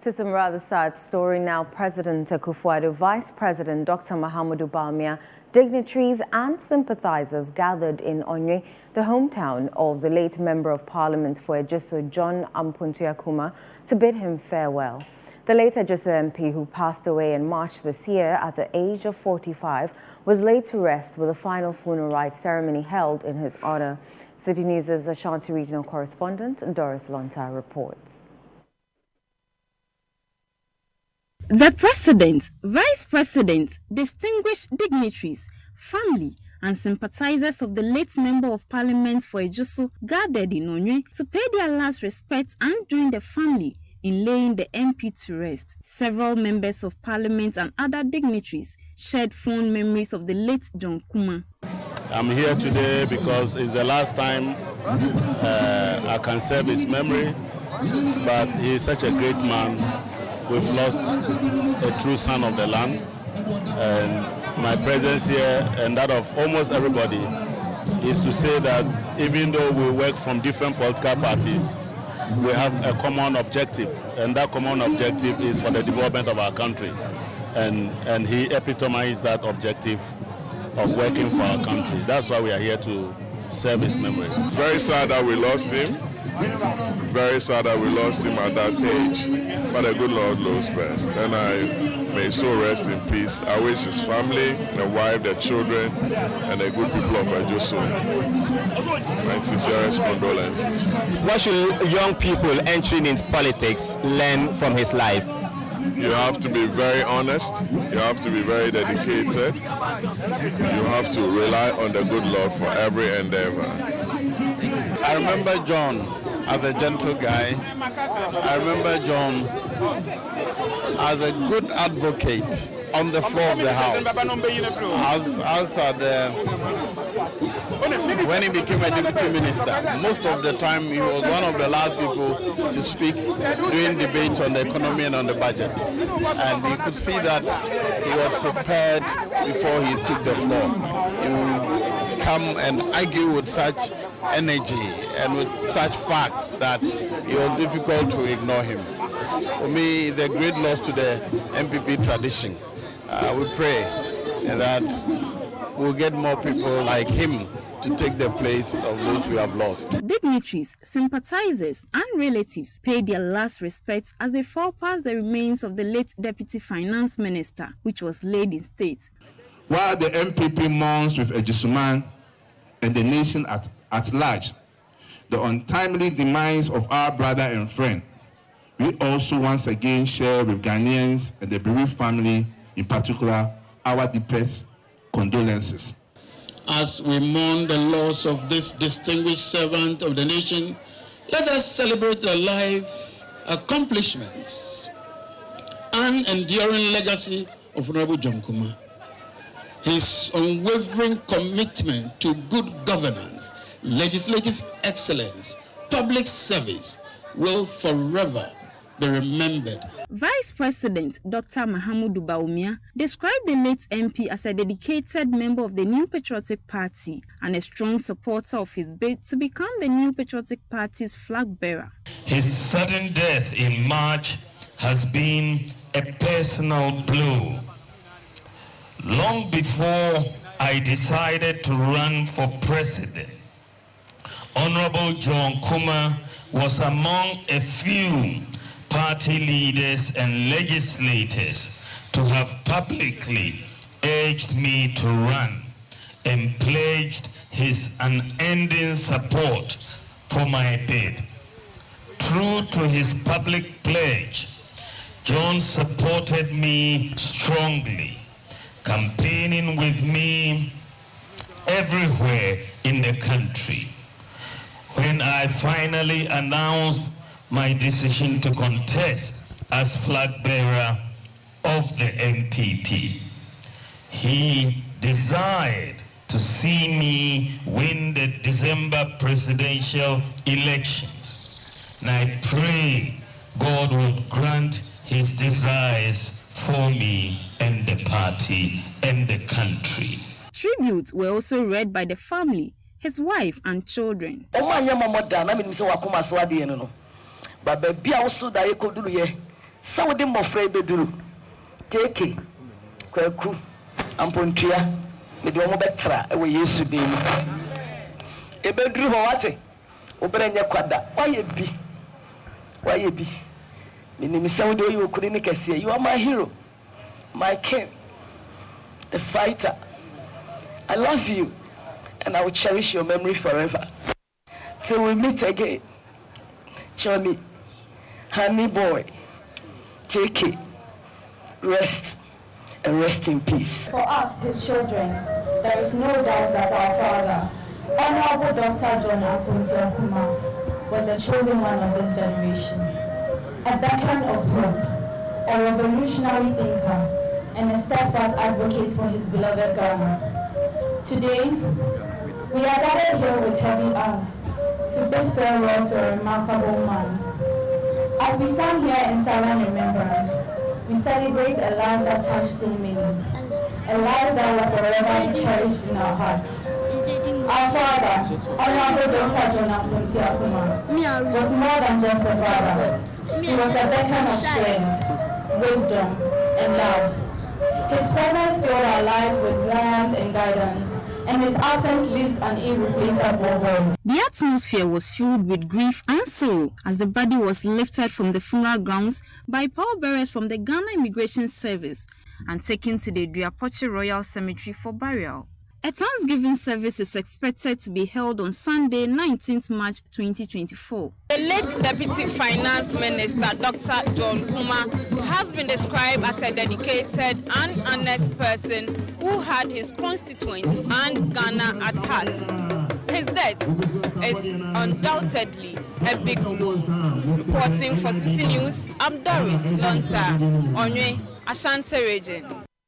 To some rather sad story now, President Akufo-Addo, Vice President Dr. Mahamudu Bawumia, dignitaries and sympathizers gathered in Onwe, the hometown of the late Member of Parliament for Ejisu, John Kumah, to bid him farewell. The late Ejisu MP, who passed away in March this year at the age of 45, was laid to rest with a final funeral rites ceremony held in his honor. Citi News' Ashanti regional correspondent Doris Lonta reports. The President, Vice President, distinguished dignitaries, family and sympathizers of the late Member of Parliament for Ejisu gathered in Onwe to pay their last respects and join the family in laying the MP to rest. Several members of Parliament and other dignitaries shared fond memories of the late John Kumah. I'm here today because it's the last time I can serve his memory, but he's such a great man. We've lost a true son of the land, and my presence here and that of almost everybody is to say that even though we work from different political parties, we have a common objective, and that common objective is for the development of our country, and he epitomized that objective of working for our country. That's why we are here to serve his memory. Very sad that we lost him. Very sad that we lost him at that age, but the good Lord knows best, and I may so rest in peace. I wish his family, the wife, the children, and the good people of Ejisu my sincerest condolences. What should young people entering into politics learn from his life? You have to be very honest, you have to be very dedicated, you have to rely on the good Lord for every endeavor. I remember John as a gentle guy. I remember John as a good advocate on the floor of the House. When he became a deputy minister, most of the time he was one of the last people to speak during debates on the economy and on the budget. And you could see that he was prepared before he took the floor. He would come and argue with such energy and with such facts that it was difficult to ignore him. For me, it's a great loss to the MPP tradition. We pray that we'll get more people like him to take the place of those we have lost. Dignitaries, sympathizers and relatives paid their last respects as they fall past the remains of the late Deputy Finance Minister, which was laid in state. While the MPP mourns with Ejisu man and the nation at large the untimely demise of our brother and friend, we also once again share with Ghanaians and the bereaved family, in particular, our deepest condolences. As we mourn the loss of this distinguished servant of the nation, let us celebrate the life, accomplishments, and enduring legacy of Honorable John Kumah. His unwavering commitment to good governance, legislative excellence, public service will forever be remembered. Vice President Dr. Mahamudu Bawumia described the late MP as a dedicated member of the New Patriotic Party and a strong supporter of his bid to become the New Patriotic Party's flag bearer. His sudden death in March has been a personal blow. Long before I decided to run for president, Honorable John Kumah was among a few party leaders and legislators to have publicly urged me to run and pledged his unending support for my bid. True to his public pledge, John supported me strongly, campaigning with me everywhere in the country. When I finally announced my decision to contest as flag bearer of the MPP, he desired to see me win the December presidential elections. And I pray God will grant his desires for me and the party and the country. Tributes were also read by the family, his wife and children. But baby, I also that you could do here. So with the mofre beduru. JK. Kweku. Ampontia. Me do mo betra. Ewe Yesu din. E beduru ho wate. Obrenye kwada. Why bi? Why bi? Minimi sound you couldn't kese. You are my hero. My king. The fighter. I love you. And I will cherish your memory forever. Till we meet again. Johnny, honey boy, JK, rest and rest in peace. For us, his children, there is no doubt that our father, Honorable Dr. John Kumah, was the chosen one of this generation. A beacon of hope, a revolutionary thinker, and a steadfast advocate for his beloved Ghana. Today, we are gathered here with heavy hearts to bid farewell to a remarkable man. As we stand here in silent remembrance, we celebrate a life that touched so many, a life that will forever be cherished in our hearts. Our father, Honorable Dr. John Kumah, was more than just a father. He was a beacon of strength, wisdom, and love. His presence filled our lives with warmth and guidance, and his absence leaves an irreplaceable void. The atmosphere was filled with grief and sorrow as the body was lifted from the funeral grounds by pallbearers from the Ghana Immigration Service and taken to the Duapoche Royal Cemetery for burial. A Thanksgiving service is expected to be held on Sunday, 19th March 2024. The late Deputy Finance Minister, Dr. John Kumah, has been described as a dedicated and honest person who had his constituents and Ghana at heart. His death is undoubtedly a big blow. Reporting for Citi News, I'm Doris Lonta, Onwe, Ashanti region.